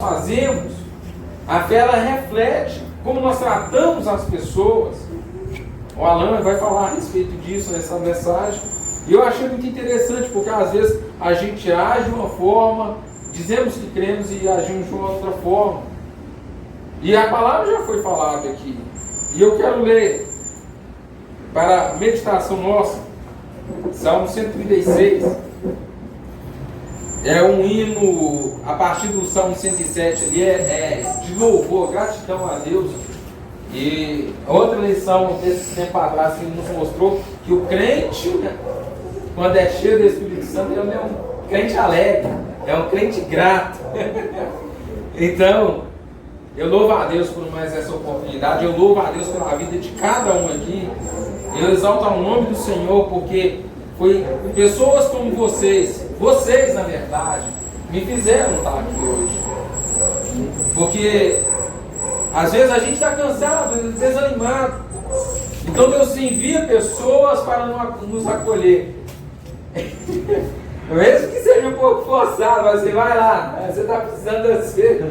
fazemos, a fé ela reflete como nós tratamos as pessoas. O Alan vai falar a respeito disso nessa mensagem. E eu achei muito interessante, porque às vezes a gente age de uma forma, dizemos que cremos e agimos de uma outra forma. E a palavra já foi falada aqui. E eu quero ler para a meditação nossa, Salmo 136. É um hino, a partir do Salmo 107 ali, é de louvor, gratidão a Deus. E outra lição desse tempo atrás que nos mostrou que o crente, quando é cheio do Espírito Santo, ele é um crente alegre, é um crente grato. Então, eu louvo a Deus por mais essa oportunidade, eu louvo a Deus pela vida de cada um aqui. Eu exalto o nome do Senhor, porque foi pessoas como vocês na verdade, me fizeram estar aqui hoje. Porque às vezes a gente está cansado, desanimado. Então Deus envia pessoas para nos acolher. Mesmo que seja um pouco forçado, mas você vai lá, você está precisando ser.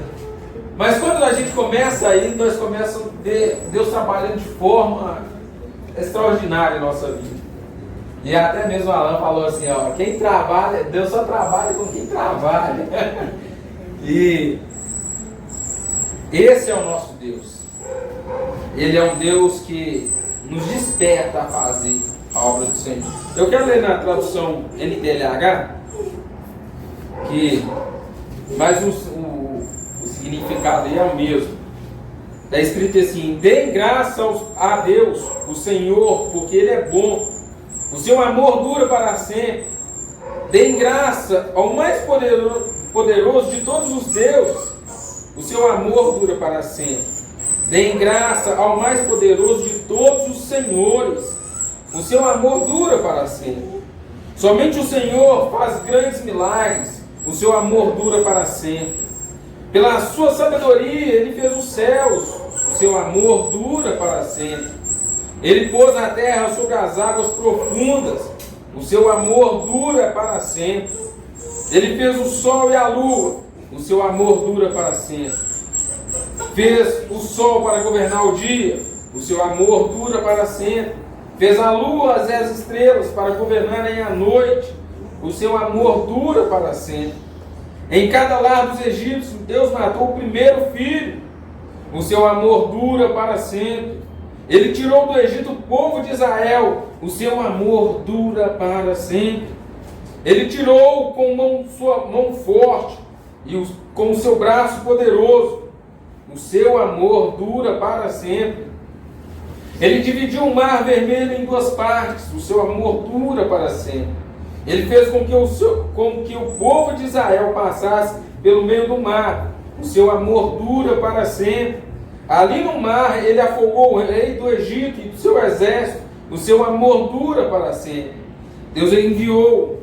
Mas quando a gente começa aí, nós começamos a ver Deus trabalhando de forma extraordinária em nossa vida. E até mesmo o Alan falou assim, ó, quem trabalha, Deus só trabalha com quem trabalha. E esse é o nosso Deus. Ele é um Deus que nos desperta a fazer a obra do Senhor. Eu quero ler na tradução NTLH, mas o significado aí é o mesmo. Está escrito assim: deem graça a Deus, o Senhor, porque Ele é bom. O seu amor dura para sempre. Deem graça ao mais poderoso de todos os deuses. O seu amor dura para sempre. Deem graça ao mais poderoso de todos os senhores. O seu amor dura para sempre. Somente o Senhor faz grandes milagres. O seu amor dura para sempre. Pela sua sabedoria, Ele fez os céus. O seu amor dura para sempre. Ele pôs a terra sobre as águas profundas. O seu amor dura para sempre. Ele fez o sol e a lua. O seu amor dura para sempre. Fez o sol para governar o dia. O seu amor dura para sempre. Fez a lua e as estrelas para governarem a noite. O seu amor dura para sempre. Em cada lar dos egípcios, Deus matou o primeiro filho. O seu amor dura para sempre. Ele tirou do Egito o povo de Israel. O seu amor dura para sempre. Ele tirou com sua mão forte e com o seu braço poderoso. O seu amor dura para sempre. Ele dividiu o mar vermelho em duas partes. O seu amor dura para sempre. Ele fez com que o povo de Israel passasse pelo meio do mar. O seu amor dura para sempre. Ali no mar, ele afogou o rei do Egito e do seu exército. O seu amor dura para sempre. Deus guiou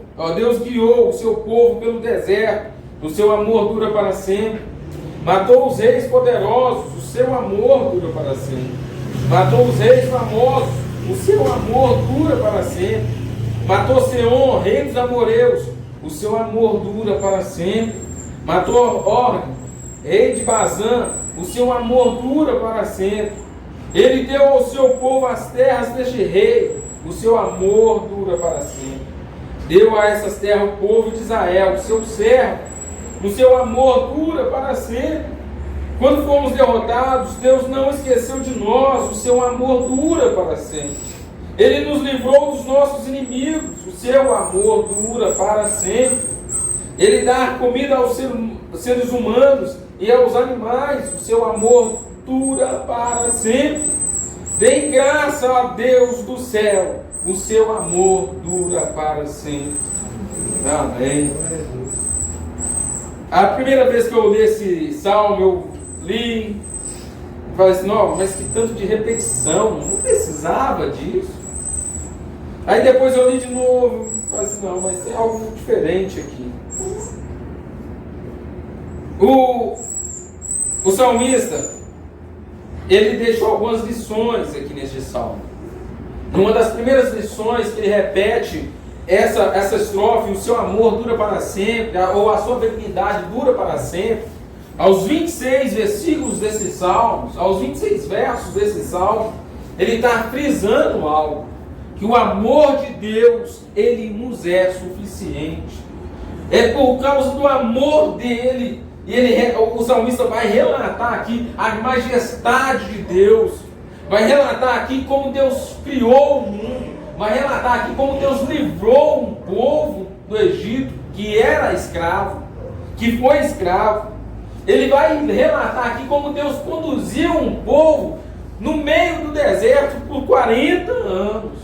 o seu povo pelo deserto. O seu amor dura para sempre. Matou os reis poderosos. O seu amor dura para sempre. Matou os reis famosos. O seu amor dura para sempre. Matou Seom, rei dos amoreus. O seu amor dura para sempre. Matou Og, rei de Bazã. O seu amor dura para sempre. Ele deu ao seu povo as terras deste rei. O seu amor dura para sempre. Deu a essas terras o povo de Israel, o seu servo. O seu amor dura para sempre. Quando fomos derrotados, Deus não esqueceu de nós. O seu amor dura para sempre. Ele nos livrou dos nossos inimigos. O seu amor dura para sempre. Ele dá comida aos seres humanos e aos animais. O seu amor dura para sempre. Deem graça a Deus do céu. O seu amor dura para sempre. Amém. A primeira vez que eu li esse salmo, eu li e falei assim, não, mas que tanto de repetição, não precisava disso. Aí depois eu li de novo e falei assim, não, mas tem algo diferente aqui. O salmista, ele deixou algumas lições aqui neste salmo. Uma das primeiras lições que ele repete, essa estrofe, o seu amor dura para sempre, ou a sua benignidade dura para sempre. aos 26 versículos desse salmo, aos 26 versos desse salmo, ele está frisando algo, que o amor de Deus, ele nos é suficiente. É por causa do amor dele, o salmista vai relatar aqui a majestade de Deus, vai relatar aqui como Deus criou o mundo, vai relatar aqui como Deus livrou um povo do Egito, que era escravo, que foi escravo. Ele vai relatar aqui como Deus conduziu um povo no meio do deserto por 40 anos.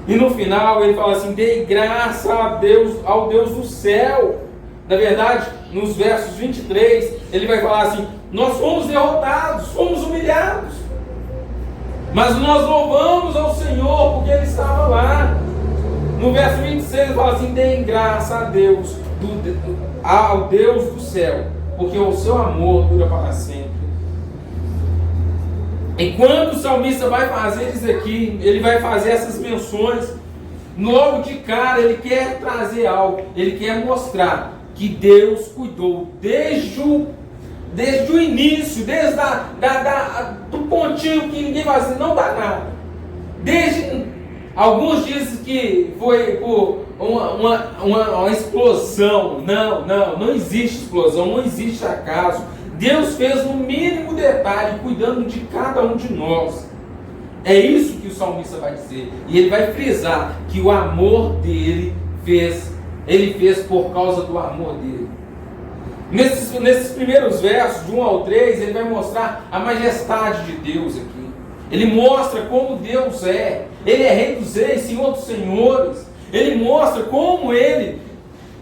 E no final ele fala assim: dei graça a Deus, ao Deus do céu. Na verdade, nos versos 23, ele vai falar assim: nós fomos derrotados, fomos humilhados, mas nós louvamos ao Senhor porque Ele estava lá. No verso 26 ele fala assim: deem graça a Deus, ao Deus do céu, porque o seu amor dura para sempre. Enquanto o salmista vai fazer isso aqui, ele vai fazer essas menções, logo de cara ele quer trazer algo, ele quer mostrar que Deus cuidou desde o início, desde do pontinho que ninguém vai dizer, não dá nada. Desde alguns dizem que foi por uma explosão. Não existe explosão, não existe acaso. Deus fez no mínimo detalhe, cuidando de cada um de nós. É isso que o salmista vai dizer. E ele vai frisar que o amor dele ele fez por causa do amor dele. Nesses primeiros versos, de 1 ao 3, ele vai mostrar a majestade de Deus aqui. Ele mostra como Deus é. Ele é Rei dos Reis, Senhor dos Senhores. Ele mostra como Ele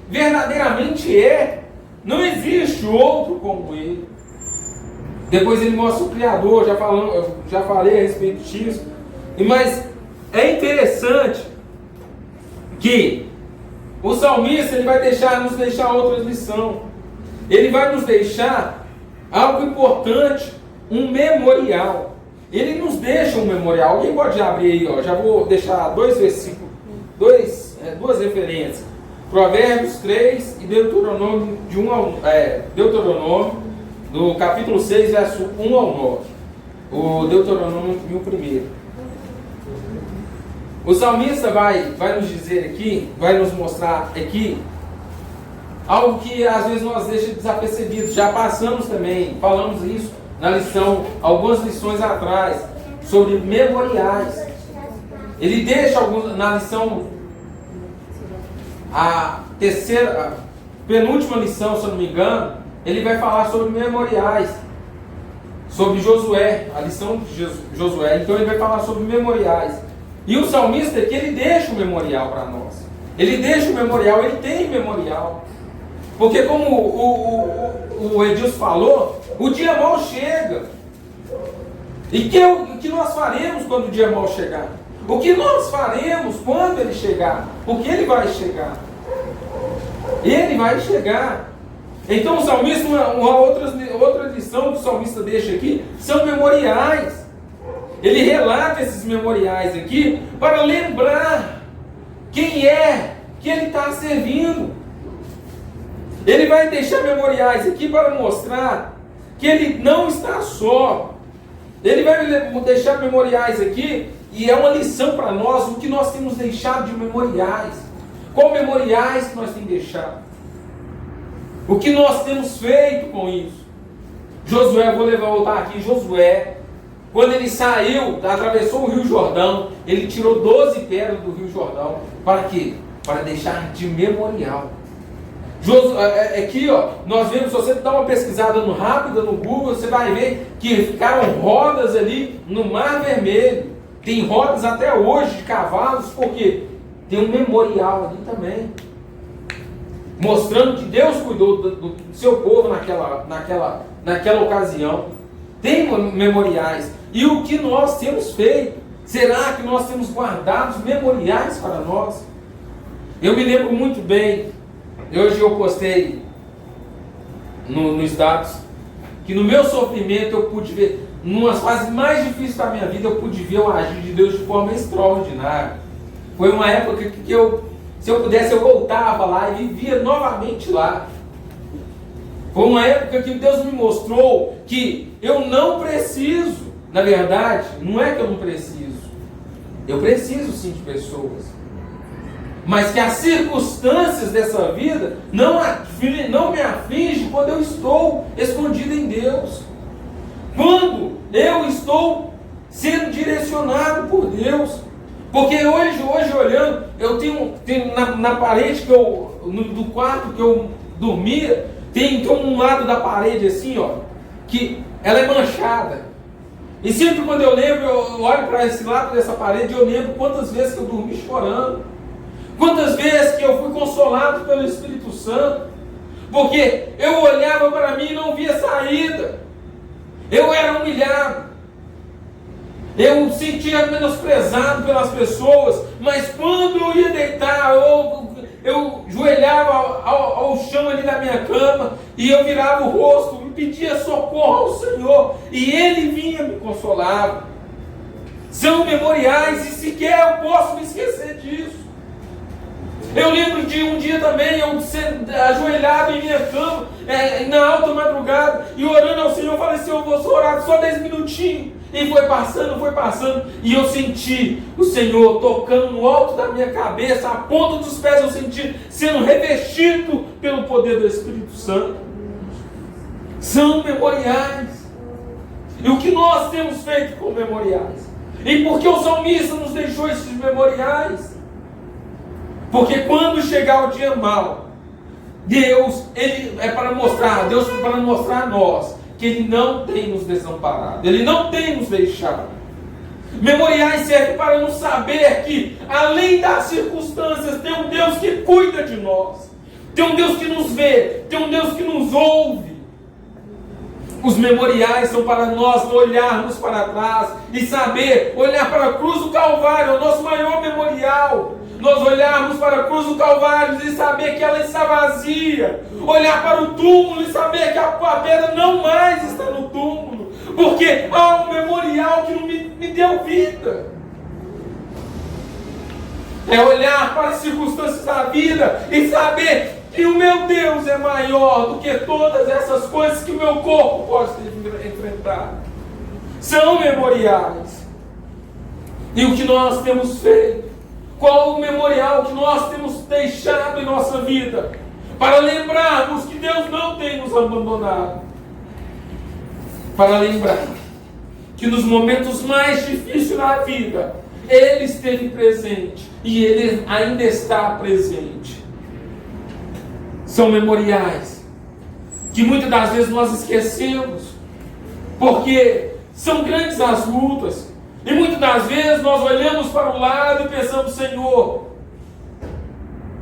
verdadeiramente é. Não existe outro como Ele. Depois ele mostra o Criador, já falei a respeito disso. Mas é interessante que o salmista ele vai nos deixar outra lição. Ele vai nos deixar algo importante, um memorial. Ele nos deixa um memorial. Alguém pode abrir aí, ó. Já vou deixar dois versículos, duas referências. Provérbios 3 e Deuteronômio, Deuteronômio, do capítulo 6, verso 1 ao 9. O Deuteronômio e o primeiro. O salmista vai nos dizer aqui, vai nos mostrar aqui, algo que às vezes nós deixamos desapercebido. Já passamos também, falamos isso na lição, algumas lições atrás, sobre memoriais. Ele deixa na lição, a penúltima lição, se eu não me engano, ele vai falar sobre memoriais, sobre Josué, a lição de Josué. Então ele vai falar sobre memoriais. E o salmista aqui, ele deixa o memorial para nós. Ele deixa o memorial, ele tem memorial. Porque como o Edilson falou, o dia mau chega. E o que nós faremos quando o dia mau chegar? O que nós faremos quando ele chegar? Porque ele vai chegar. Ele vai chegar. Então o salmista, outra lição que o salmista deixa aqui, são memoriais. Ele relata esses memoriais aqui para lembrar quem é que ele está servindo. Ele vai deixar memoriais aqui para mostrar que ele não está só. Ele vai deixar memoriais aqui, e é uma lição para nós, o que nós temos deixado de memoriais. Qual memoriais que nós temos deixado? O que nós temos feito com isso? Josué, vou voltar aqui, Josué, quando ele saiu, atravessou o Rio Jordão, ele tirou 12 pedras do Rio Jordão. Para quê? Para deixar de memorial. Aqui, ó, nós vemos, se você dá uma pesquisada rápida no Google, você vai ver que ficaram rodas ali no Mar Vermelho. Tem rodas até hoje de cavalos, porque tem um memorial ali também, mostrando que Deus cuidou do seu povo naquela ocasião. Tem memoriais. E o que nós temos feito? Será que nós temos guardado os memoriais para nós? Eu me lembro muito bem, hoje eu postei nos dados, que no meu sofrimento eu pude ver, numas fases mais difíceis da minha vida, eu pude ver o agir de Deus de forma extraordinária. Foi uma época que se eu pudesse, eu voltava lá e vivia novamente lá. Foi uma época que Deus me mostrou que eu não preciso, na verdade, não é que eu não preciso, eu preciso sim de pessoas, mas que as circunstâncias dessa vida não me afligem quando eu estou escondido em Deus, quando eu estou sendo direcionado por Deus. Porque hoje olhando, eu tenho na parede do quarto que eu dormia, tem um lado da parede assim, ó, que ela é manchada. E sempre quando eu lembro, eu olho para esse lado dessa parede, eu lembro quantas vezes que eu dormi chorando, quantas vezes que eu fui consolado pelo Espírito Santo, porque eu olhava para mim e não via saída, eu era humilhado, eu sentia menosprezado pelas pessoas, mas quando eu ia deitar, eu joelhava ao chão ali da minha cama, e eu virava o rosto, e pedia socorro ao Senhor, e Ele vinha me consolar. São memoriais, e sequer eu posso me esquecer disso. Eu lembro de um dia também, eu ajoelhado em minha cama, na alta madrugada, e orando ao Senhor, eu falei, Senhor, eu vou só orar só 10 minutinhos. E foi passando, e eu senti o Senhor tocando no alto da minha cabeça, a ponta dos pés eu senti sendo revestido pelo poder do Espírito Santo. São memoriais. E o que nós temos feito com memoriais? E por que o salmista nos deixou esses memoriais? Porque quando chegar o dia mau, Deus para mostrar a nós que Ele não tem nos desamparado, Ele não tem nos deixado. Memoriais servem para nos saber que, além das circunstâncias, tem um Deus que cuida de nós, tem um Deus que nos vê, tem um Deus que nos ouve. Os memoriais são para nós olharmos para trás e saber, olhar para a cruz do Calvário, é o nosso maior memorial. Nós olharmos para a cruz do Calvário e saber que ela está vazia. Olhar para o túmulo e saber que a pedra não mais está no túmulo. Porque há um memorial que não me deu vida. É olhar para as circunstâncias da vida e saber que o meu Deus é maior do que todas essas coisas que o meu corpo pode enfrentar. São memoriais. E o que nós temos feito? Qual o memorial que nós temos deixado em nossa vida? Para lembrarmos que Deus não tem nos abandonado. Para lembrar que nos momentos mais difíceis da vida, Ele esteve presente e Ele ainda está presente. São memoriais que muitas das vezes nós esquecemos, porque são grandes as lutas. E muitas das vezes nós olhamos para o lado e pensamos, Senhor,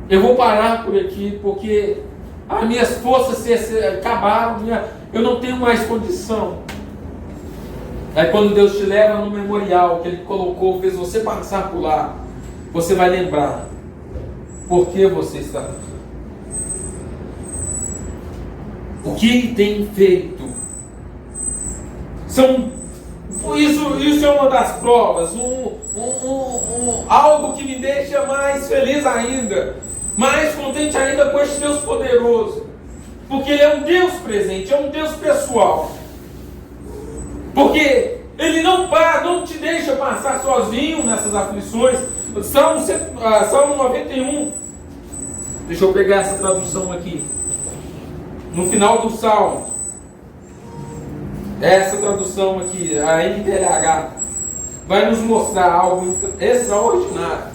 eu vou parar por aqui, porque as minhas forças se acabaram, eu não tenho mais condição. Aí quando Deus te leva no memorial que Ele colocou, fez você passar por lá, você vai lembrar por que você está aqui. O que Ele tem feito. Isso é uma das provas, algo que me deixa mais feliz ainda, mais contente ainda com este Deus poderoso, porque Ele é um Deus presente, é um Deus pessoal, porque Ele não te deixa passar sozinho nessas aflições. Salmo 91, deixa eu pegar essa tradução aqui, no final do Salmo. Essa tradução aqui, a NTLH, vai nos mostrar algo extraordinário.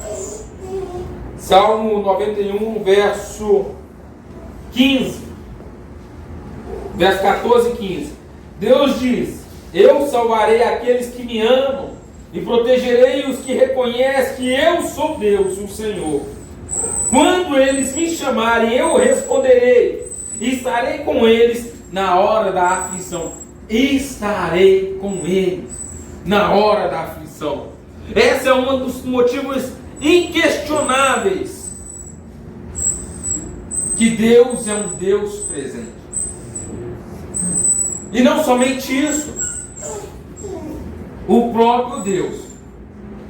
Salmo 91, verso 15. Verso 14 e 15. Deus diz: eu salvarei aqueles que me amam e protegerei os que reconhecem que eu sou Deus, o Senhor. Quando eles me chamarem, eu responderei e estarei com eles na hora da aflição. Estarei com eles na hora da aflição. Esse é um dos motivos inquestionáveis que Deus é um Deus presente. E não somente isso, o próprio Deus,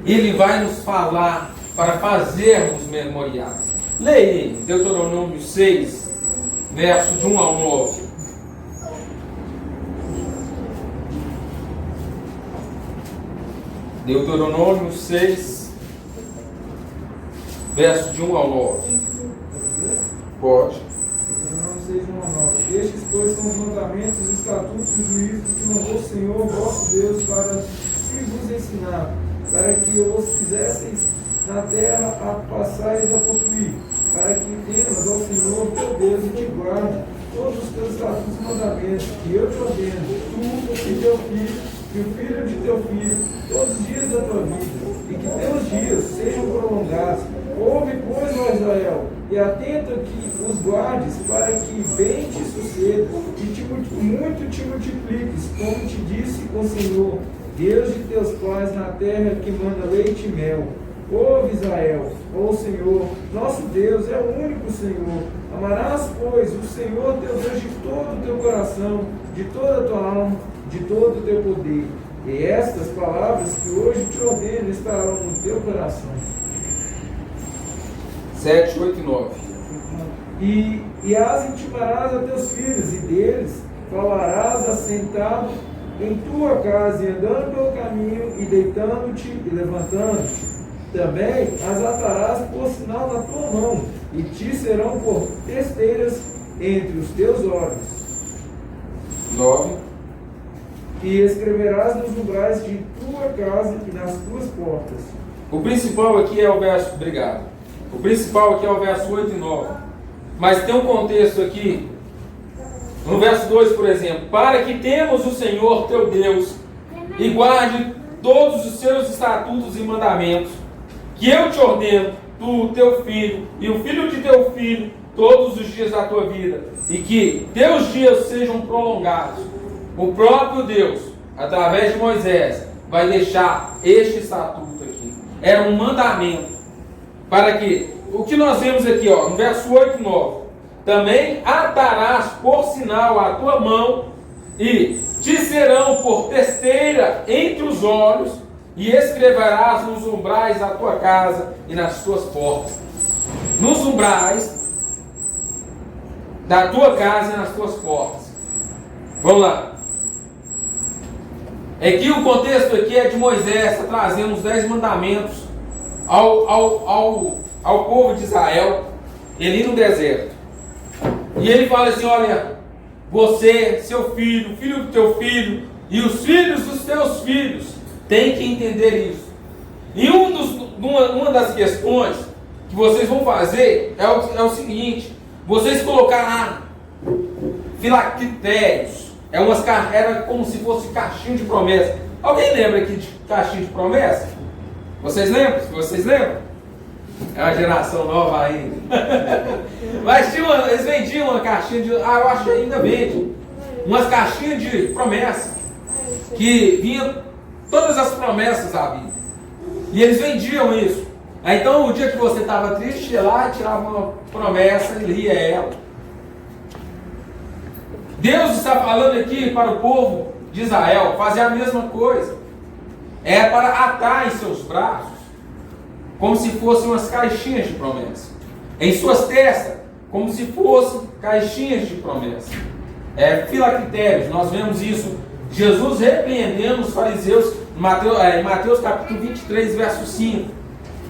Ele vai nos falar para fazermos memoriais. Leia Deuteronômio 6, verso de 1 ao 9. Deuteronômio 6, verso de 1 ao 9. Pode. Deuteronômio 6, 1 ao 9. Estes, pois, são os mandamentos, os estatutos e os juízos que mandou o Senhor, vosso Deus, para se vos ensinar, para que os fizesseis na terra a passais a possuir, para que temas ao Senhor teu Deus e te guarde todos os teus estatutos e mandamentos, que eu te ordeno, tu e teu filho, e o filho de teu filho, todos os dias da tua vida, e que teus dias sejam prolongados. Ouve, pois, ó Israel, e atenta que os guardes, para que bem te suceda, e muito te multipliques, como te disse o Senhor, Deus de teus pais, na terra que manda leite e mel. Ouve, Israel, ó Senhor, nosso Deus é o único Senhor. Amarás, pois, o Senhor teu Deus de todo o teu coração, de toda a tua alma, de todo o teu poder. E estas palavras que hoje te ordeno estarão no teu coração. 7, 8 e 9. E as intimarás a teus filhos, e deles falarás assentado em tua casa, e andando pelo caminho, e deitando-te e levantando-te. Também as atarás por sinal na tua mão, e te serão por testeiras entre os teus olhos. 9. E escreverás nos umbrais de tua casa e nas tuas portas. O principal aqui é o verso, obrigado. O principal aqui é o verso 8 e 9. Mas tem um contexto aqui, no verso 2, por exemplo, para que temos o Senhor teu Deus e guarde todos os seus estatutos e mandamentos, que eu te ordeno, tu, teu filho e o filho de teu filho, todos os dias da tua vida, e que teus dias sejam prolongados. O próprio Deus, através de Moisés, vai deixar este estatuto aqui. Era um mandamento, para que, o que nós vemos aqui, ó, no verso 8 e 9, também atarás por sinal a tua mão, e te serão por testeira entre os olhos, e escreverás nos umbrais da tua casa e nas tuas portas. Nos umbrais da tua casa e nas tuas portas. Vamos lá. É que o contexto aqui é de Moisés, está trazendo os 10 mandamentos ao povo de Israel, ele no deserto. E ele fala assim: olha, você, seu filho, o filho do teu filho e os filhos dos teus filhos têm que entender isso. E uma das questões que vocês vão fazer é o seguinte: vocês colocaram filactérios. Era como se fosse caixinha de promessa. Alguém lembra aqui de caixinha de promessa? Vocês lembram? Vocês lembram? É uma geração nova ainda. Mas eles vendiam uma caixinha de... eu acho que ainda vende. Umas caixinhas de promessa. Que vinham todas as promessas da Bíblia. E eles vendiam isso. Então, o dia que você estava triste, ia lá e tirava uma promessa e lia ela. Deus está falando aqui para o povo de Israel fazer a mesma coisa. É para atar em seus braços, como se fossem umas caixinhas de promessa. Em suas testas, como se fossem caixinhas de promessa. Filactérios, nós vemos isso. Jesus repreendendo os fariseus em Mateus capítulo 23, verso 5.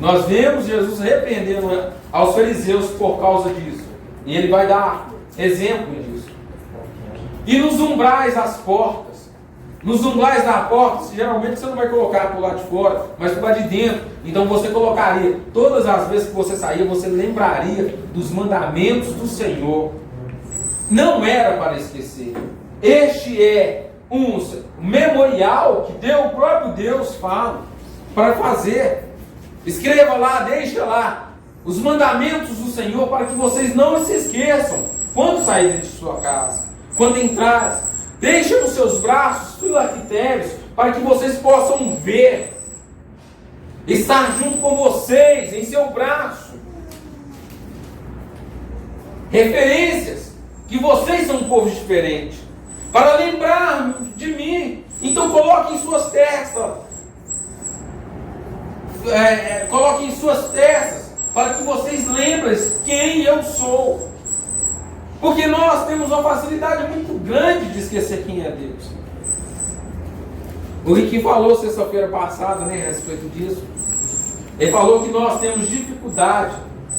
Nós vemos Jesus repreendendo aos fariseus por causa disso. E ele vai dar exemplo disso. E nos umbrais das portas. Nos umbrais da porta, geralmente você não vai colocar por lá de fora, mas por lá de dentro. Então você colocaria, todas as vezes que você saía, você lembraria dos mandamentos do Senhor. Não era para esquecer. Este é um memorial que o próprio Deus fala para fazer. Escreva lá, deixa lá os mandamentos do Senhor para que vocês não se esqueçam quando saírem de sua casa, quando entrarem. Deixa nos seus braços filactérios para que vocês possam ver, estar junto com vocês em seu braço. Referências que vocês são um povo diferente, para lembrar de mim. Então coloque em suas testas, coloque em suas testas para que vocês lembrem quem eu sou. Porque nós temos uma facilidade muito grande de esquecer quem é Deus. O Riquinho falou sexta-feira passada, né, a respeito disso. Ele falou que nós temos dificuldade.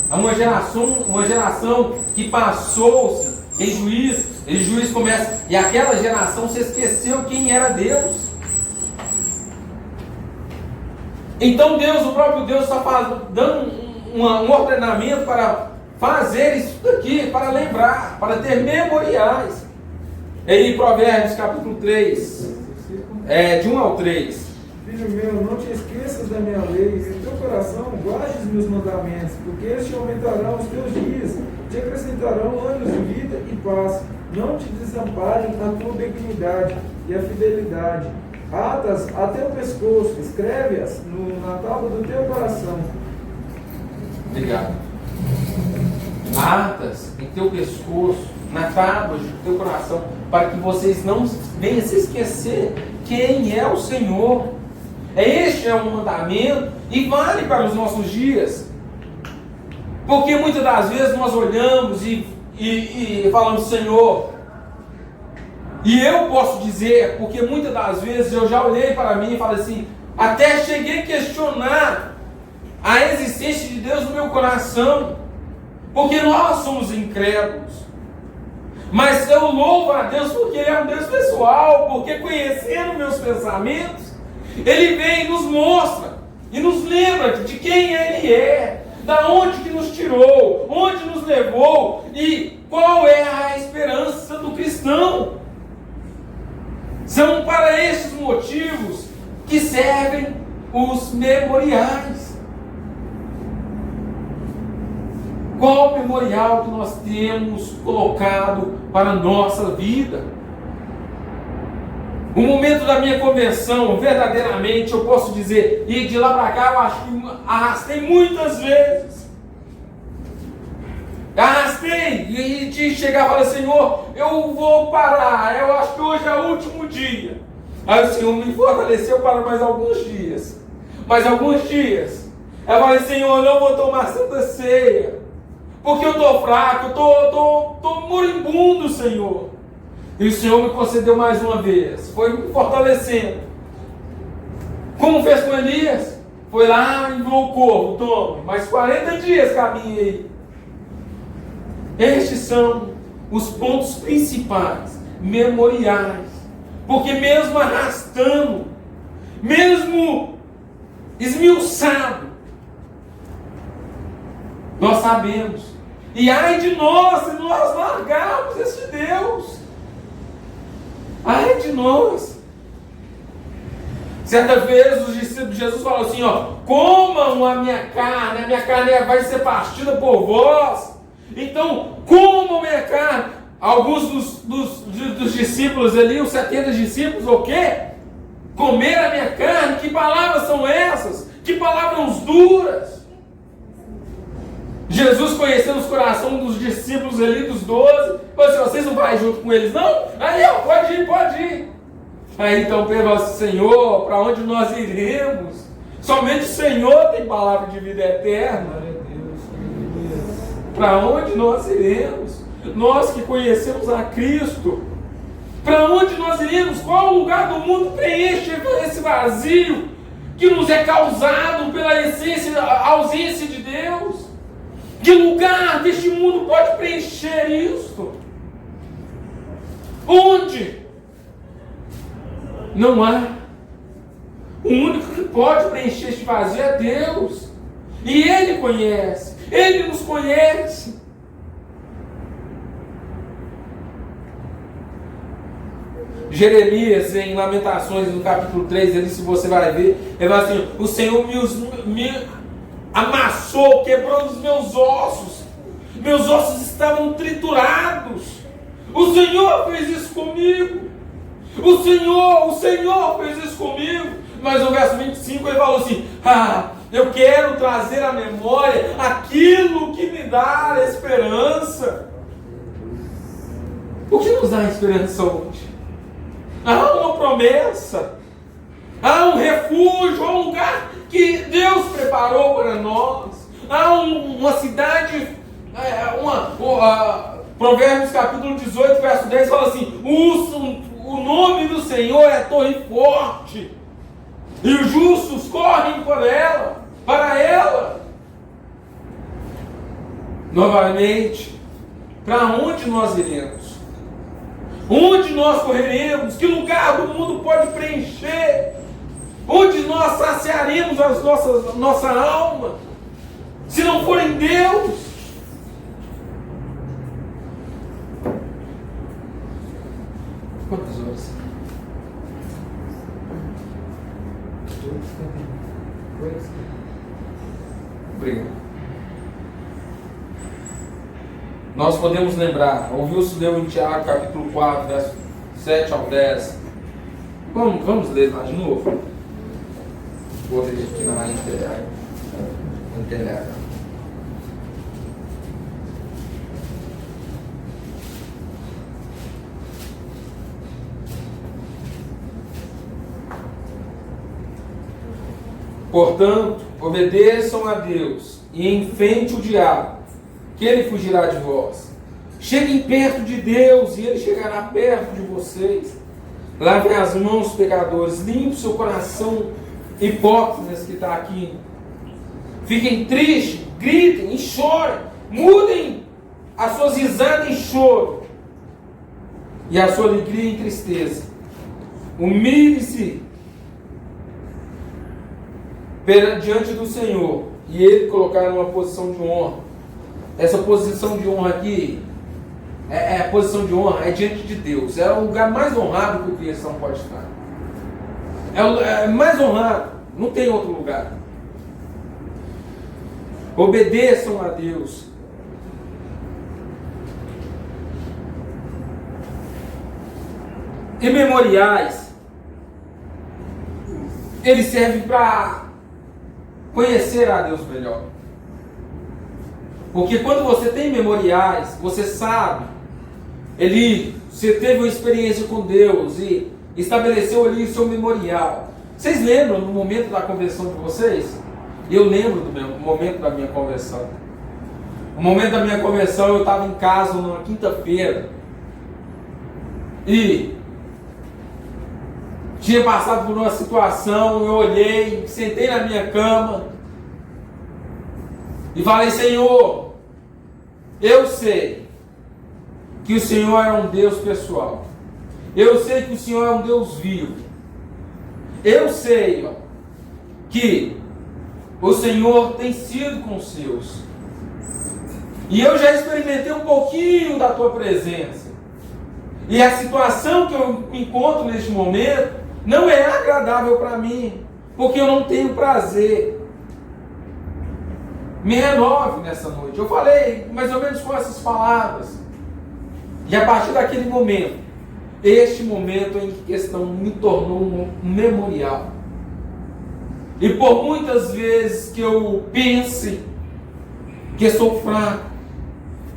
Há uma geração que passou-se em juiz começa, e aquela geração se esqueceu quem era Deus. Então Deus, o próprio Deus, está dando um ordenamento para fazer isso daqui, para lembrar, para ter memoriais. Em Provérbios capítulo 3, de 1 ao 3. Filho meu, não te esqueças da minha lei, e no teu coração guarde os meus mandamentos, porque eles te aumentarão os teus dias, te acrescentarão anos de vida e paz. Não te desamparem a tua benignidade e a fidelidade. Atas até o pescoço, escreve-as na tábua do teu coração. Obrigado. Atas em teu pescoço, na tábua do teu coração, para que vocês não venham se esquecer quem é o Senhor. Este é um mandamento e vale para os nossos dias. Porque muitas das vezes nós olhamos e falamos, Senhor, e eu posso dizer, porque muitas das vezes eu já olhei para mim e falei assim, até cheguei a questionar a existência de Deus no meu coração, porque nós somos incrédulos. Mas eu louvo a Deus porque Ele é um Deus pessoal, porque conhecendo meus pensamentos, Ele vem e nos mostra e nos lembra de quem Ele é, da onde que nos tirou, onde nos levou e qual é a esperança do cristão. São para esses motivos que servem os memoriais. Qual memorial que nós temos colocado para a nossa vida? O momento da minha conversão, verdadeiramente, eu posso dizer, e de lá para cá eu acho que arrastei muitas vezes. Arrastei e de chegar e falar, Senhor, eu vou parar, eu acho que hoje é o último dia. Aí o Senhor me fortaleceu para mais alguns dias. Eu falei, Senhor, eu não vou tomar Santa Ceia, porque eu estou fraco, eu estou moribundo, Senhor. E o Senhor me concedeu mais uma vez, foi me fortalecendo. Como fez com Elias? Foi lá e enviou o corvo, toma, mais 40 dias caminhei. Estes são os pontos principais, memoriais. Porque mesmo arrastando, mesmo esmiuçado, nós sabemos. E ai de nós se nós largarmos esse Deus. Ai de nós. Certa vez os discípulos de Jesus falaram assim, comam a minha carne vai ser partida por vós. Então, comam a minha carne. Alguns dos discípulos ali, os 70 discípulos, o quê? Comer a minha carne? Que palavras são essas? Que palavras duras? Jesus, conhecendo os corações dos discípulos ali, dos 12, falou assim, vocês não vão junto com eles, não? Aí, pode ir. Aí então Pedro falou assim, Senhor, para onde nós iremos? Somente o Senhor tem palavra de vida eterna. Para onde nós iremos? Nós que conhecemos a Cristo, para onde nós iremos? Qual lugar do mundo preenche esse vazio que nos é causado pela ausência de Deus? Que lugar deste mundo pode preencher isso? Onde? Não há. O único que pode preencher este vazio é Deus. E Ele conhece. Ele nos conhece. Jeremias, em Lamentações, no capítulo 3, ali, se você vai ver, ele fala assim, o Senhor me amassou, quebrou os meus ossos estavam triturados. O Senhor fez isso comigo. O Senhor fez isso comigo. Mas no verso 25 ele falou assim, eu quero trazer à memória aquilo que me dá esperança. O que nos dá esperança hoje? Há uma promessa, há um refúgio, há um lugar que Deus preparou para nós, há uma cidade, Provérbios capítulo 18, verso 10 fala assim, o nome do Senhor é torre forte, e os justos correm para ela. Novamente, para onde nós iremos? Onde nós correremos? Que lugar do mundo pode preencher? Onde nós saciaremos nossa alma? Se não for em Deus? Quantas horas? 2:52. Obrigado. Nós podemos lembrar, ouviu-se leu em Tiago capítulo 4, verso 7 ao 10. Vamos ler lá de novo. Vou ler aqui na internet. Portanto, obedeçam a Deus e enfrente o diabo, que ele fugirá de vós. Cheguem perto de Deus e ele chegará perto de vocês. Lavem as mãos, pecadores, limpem seu coração, hipócritas que está aqui. Fiquem tristes, gritem e chorem. Mudem as suas risadas em choro e a sua alegria em tristeza. Humilhe-se diante do Senhor e ele colocar numa posição de honra. Essa posição de honra aqui a posição de honra é diante de Deus. É o lugar mais honrado que o cristão pode estar. É mais honrado. Não tem outro lugar. Obedeçam a Deus. E memoriais, ele serve para conhecer a Deus melhor. Porque quando você tem memoriais, você sabe, você teve uma experiência com Deus e estabeleceu ali o seu memorial. Vocês lembram do momento da conversão de vocês? Eu lembro do momento da minha conversão. O momento da minha conversão, eu estava em casa numa quinta-feira e tinha passado por uma situação. Eu olhei, sentei na minha cama e falei: Senhor, eu sei que o Senhor é um Deus pessoal. Eu sei que o Senhor é um Deus vivo. Eu sei que o Senhor tem sido com os seus. E eu já experimentei um pouquinho da tua presença. E a situação que eu me encontro neste momento não é agradável para mim, porque eu não tenho prazer. Me renove nessa noite. Eu falei mais ou menos com essas palavras. E a partir daquele momento, este momento em questão me tornou um memorial. E por muitas vezes que eu pense que sou fraco,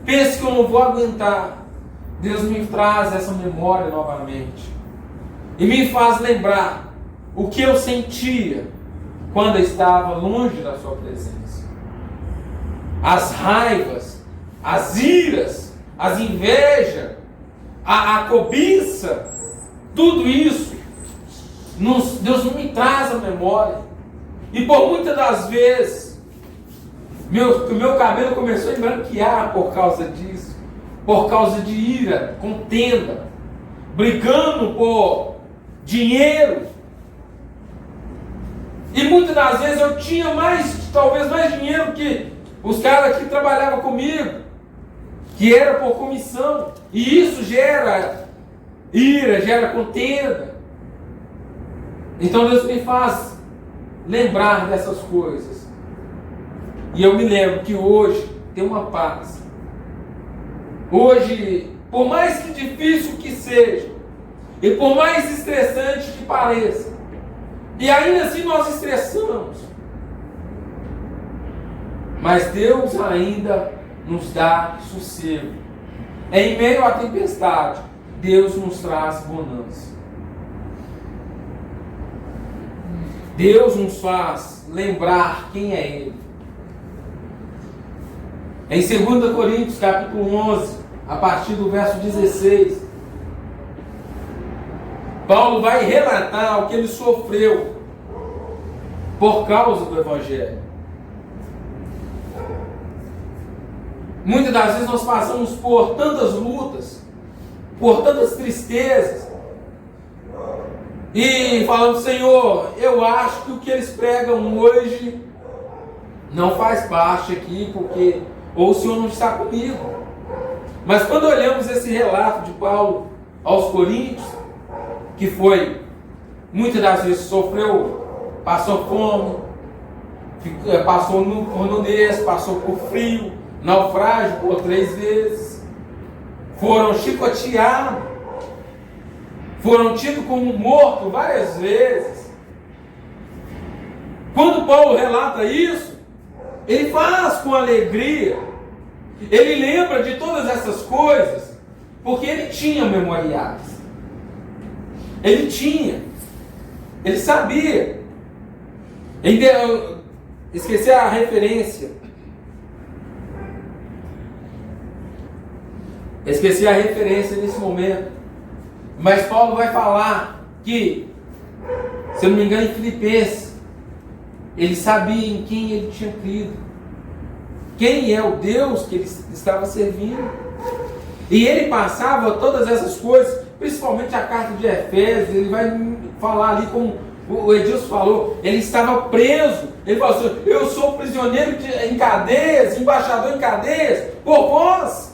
pense que eu não vou aguentar, Deus me traz essa memória novamente. E me faz lembrar o que eu sentia quando eu estava longe da sua presença. As raivas, as iras, as invejas, a cobiça, tudo isso, Deus me traz a memória. E por muitas das vezes, meu cabelo começou a embranquear por causa disso, por causa de ira, contenda, brigando por dinheiro. E muitas das vezes eu tinha talvez mais dinheiro que os caras que trabalhavam comigo, que era por comissão. E isso gera ira, gera contenda. Então Deus me faz lembrar dessas coisas. E eu me lembro que hoje tem uma paz. Hoje, por mais que difícil que seja, e por mais estressante que pareça, e ainda assim nós estressamos, mas Deus ainda nos dá sossego. Em meio à tempestade, Deus nos traz bonança. Deus nos faz lembrar quem é Ele. Em 2 Coríntios capítulo 11, a partir do verso 16, Paulo vai relatar o que ele sofreu por causa do Evangelho. Muitas das vezes nós passamos por tantas lutas, por tantas tristezas, e falando: Senhor, eu acho que o que eles pregam hoje não faz parte aqui, porque ou o Senhor não está comigo. Mas quando olhamos esse relato de Paulo aos Coríntios, que foi, muitas das vezes sofreu, passou fome, passou nudez, passou por frio, naufrágio por 3 vezes, foram chicoteados, foram tidos como morto várias vezes. Quando Paulo relata isso, ele faz com alegria, ele lembra de todas essas coisas, porque ele tinha memoriais, ele sabia. Esqueci a referência. Esqueci a referência nesse momento. Mas Paulo vai falar que, se eu não me engano, em Filipenses, ele sabia em quem ele tinha crido, quem é o Deus que ele estava servindo. E ele passava todas essas coisas, principalmente a carta de Efésios. Ele vai falar ali, como o Edilson falou, ele estava preso. Ele falou assim: eu sou prisioneiro em cadeias, embaixador em cadeias, por vós.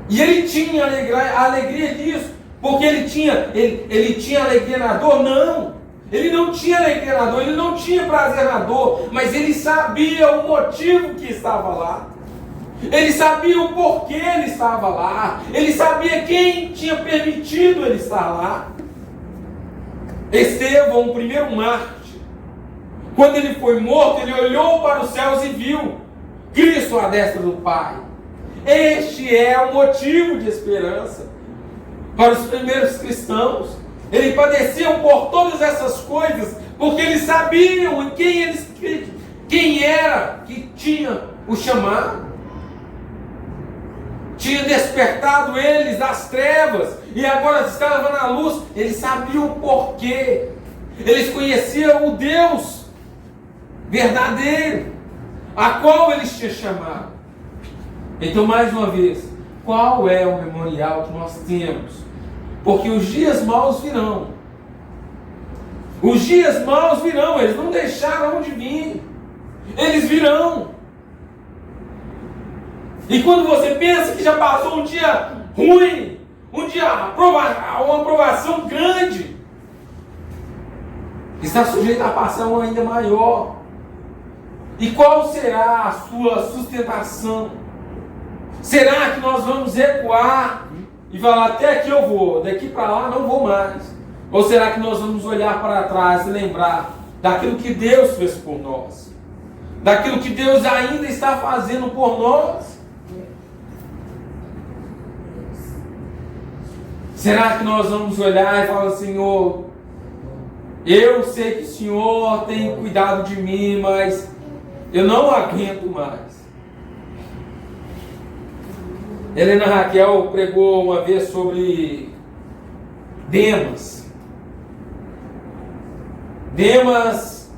E ele tinha a alegria disso, porque ele tinha alegria na dor? Não, ele não tinha alegria na dor, ele não tinha prazer na dor, mas ele sabia o motivo que estava lá, ele sabia o porquê ele estava lá, ele sabia quem tinha permitido ele estar lá. Estevão, o primeiro mártir, quando ele foi morto, ele olhou para os céus e viu Cristo à destra do Pai. Este é o motivo de esperança para os primeiros cristãos. Eles padeciam por todas essas coisas, porque eles sabiam em quem era que tinha o chamado, tinha despertado eles das trevas e agora estavam na luz. Eles sabiam o porquê, eles conheciam o Deus verdadeiro, a qual eles tinham chamado. Então, mais uma vez, qual é o memorial que nós temos? Porque os dias maus virão. Os dias maus virão, eles não deixaram de vir. Eles virão. E quando você pensa que já passou um dia ruim, uma provação grande, está sujeito a passar um ainda maior. E qual será a sua sustentação? Será que nós vamos recuar e falar: até aqui eu vou, daqui para lá não vou mais? Ou será que nós vamos olhar para trás e lembrar daquilo que Deus fez por nós, daquilo que Deus ainda está fazendo por nós? Será que nós vamos olhar e falar: Senhor, eu sei que o Senhor tem cuidado de mim, mas eu não aguento mais? Helena Raquel pregou uma vez sobre Demas. Demas,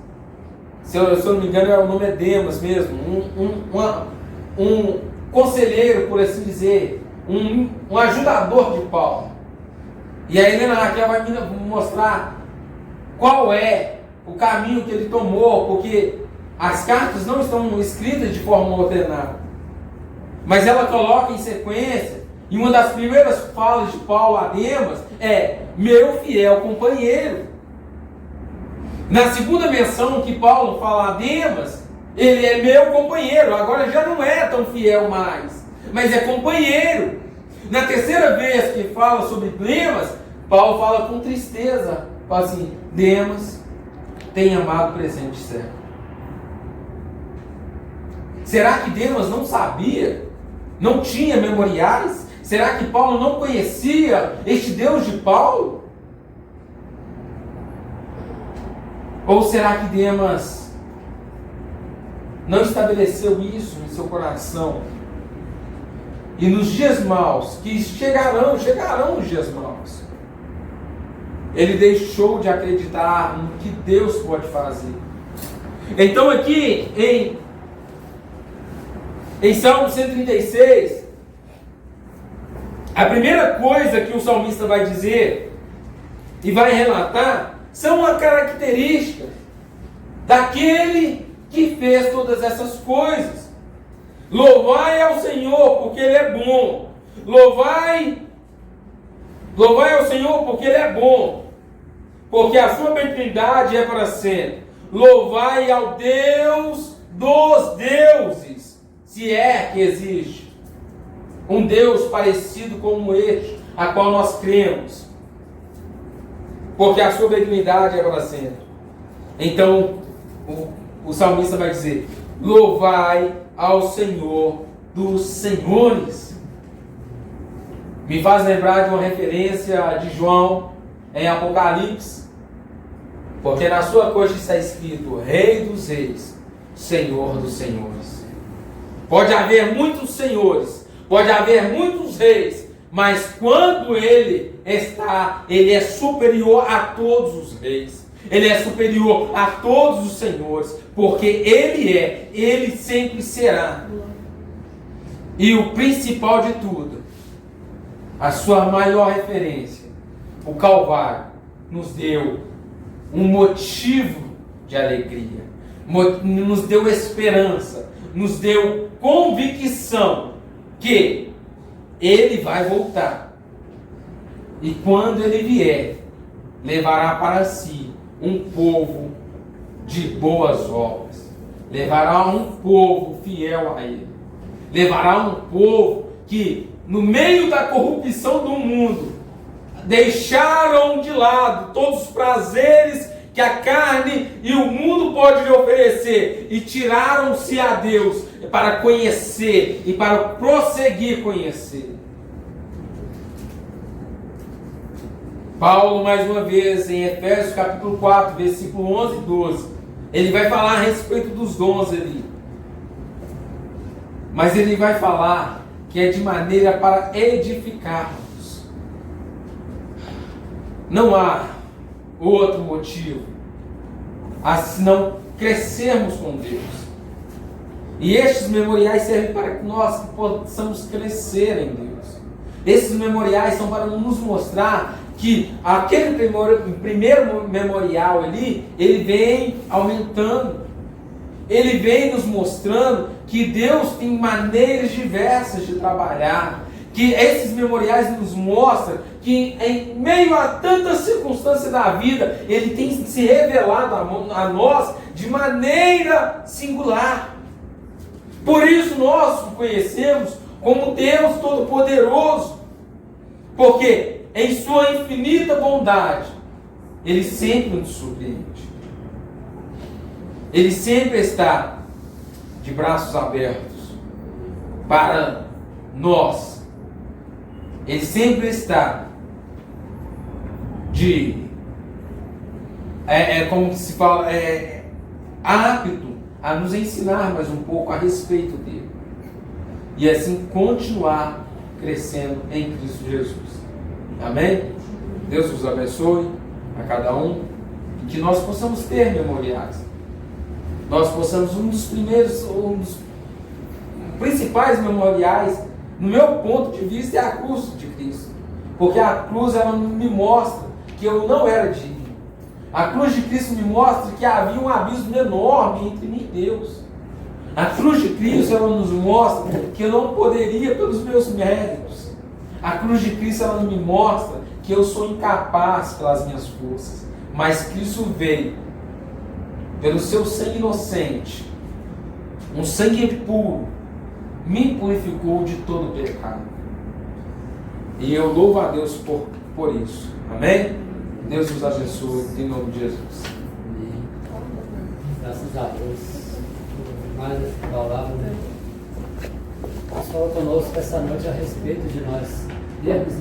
se eu não me engano, o nome é Demas mesmo, um conselheiro, por assim dizer, um ajudador de Paulo. E a Helena Raquel vai me mostrar qual é o caminho que ele tomou, porque as cartas não estão escritas de forma ordenada, mas ela coloca em sequência, e uma das primeiras falas de Paulo a Demas é: meu fiel companheiro. Na segunda menção que Paulo fala a Demas, ele é meu companheiro. Agora já não é tão fiel mais, mas é companheiro. Na terceira vez que fala sobre Demas, Paulo fala com tristeza, fala assim: Demas tem amado presente certo. Será que Demas não sabia? Não tinha memoriais? Será que Paulo não conhecia este Deus de Paulo? Ou será que Demas não estabeleceu isso em seu coração? E nos dias maus, que chegarão os dias maus, ele deixou de acreditar no que Deus pode fazer. Então aqui em Salmo 136, a primeira coisa que o salmista vai dizer e vai relatar são as características daquele que fez todas essas coisas. Louvai ao Senhor, porque Ele é bom. Louvai ao Senhor, porque Ele é bom, porque a sua benignidade é para sempre. Louvai ao Deus dos deuses, se é que existe um Deus parecido como este, a qual nós cremos, porque a sua benignidade é para sempre. Então o salmista vai dizer: louvai ao Senhor dos senhores. Me faz lembrar de uma referência de João em Apocalipse, porque na sua coxa está escrito Rei dos reis, Senhor dos senhores. Pode haver muitos senhores, pode haver muitos reis, mas quando Ele está, Ele é superior a todos os reis, Ele é superior a todos os senhores, porque Ele sempre será. E o principal de tudo, a sua maior referência, o Calvário, nos deu um motivo de alegria, nos deu esperança, nos deu convicção que Ele vai voltar. E quando Ele vier, levará para si um povo de boas obras, levará um povo fiel a Ele, levará um povo que, no meio da corrupção do mundo, deixaram de lado todos os prazeres que a carne e o mundo pode lhe oferecer e tiraram-se a Deus para conhecer e para prosseguir conhecer. Paulo, mais uma vez, em Efésios capítulo 4, versículo 11 e 12, ele vai falar a respeito dos dons ali. Mas ele vai falar que é de maneira para edificarmos. Não há outro motivo a senão crescermos com Deus. E estes memoriais servem para que nós possamos crescer em Deus. Esses memoriais são para nos mostrar que aquele primeiro memorial ali, ele vem aumentando. Ele vem nos mostrando que Deus tem maneiras diversas de trabalhar. Que esses memoriais nos mostram que em meio a tantas circunstâncias da vida, Ele tem se revelado a nós de maneira singular. Por isso nós o conhecemos como Deus Todo-Poderoso. Porque em sua infinita bondade, Ele sempre nos surpreende. Ele sempre está de braços abertos para nós. Ele sempre está como se fala, apto a nos ensinar mais um pouco a respeito dele. E assim continuar crescendo em Cristo Jesus. Amém? Deus vos abençoe a cada um. E que nós possamos ter memoriais. Nós possamos, um dos principais memoriais, no meu ponto de vista, é a cruz de Cristo. Porque a cruz, ela me mostra que eu não era digno. A cruz de Cristo me mostra que havia um abismo enorme entre mim e Deus. A cruz de Cristo, ela nos mostra que eu não poderia pelos meus méritos. A cruz de Cristo, ela me mostra que eu sou incapaz pelas minhas forças. Mas Cristo veio pelo seu sangue inocente, um sangue puro, me purificou de todo pecado. E eu louvo a Deus por isso. Amém? Deus nos abençoe em nome de Jesus. Amém. Graças a Deus. Mais essa palavra, né? Fala conosco essa noite a respeito de nós termos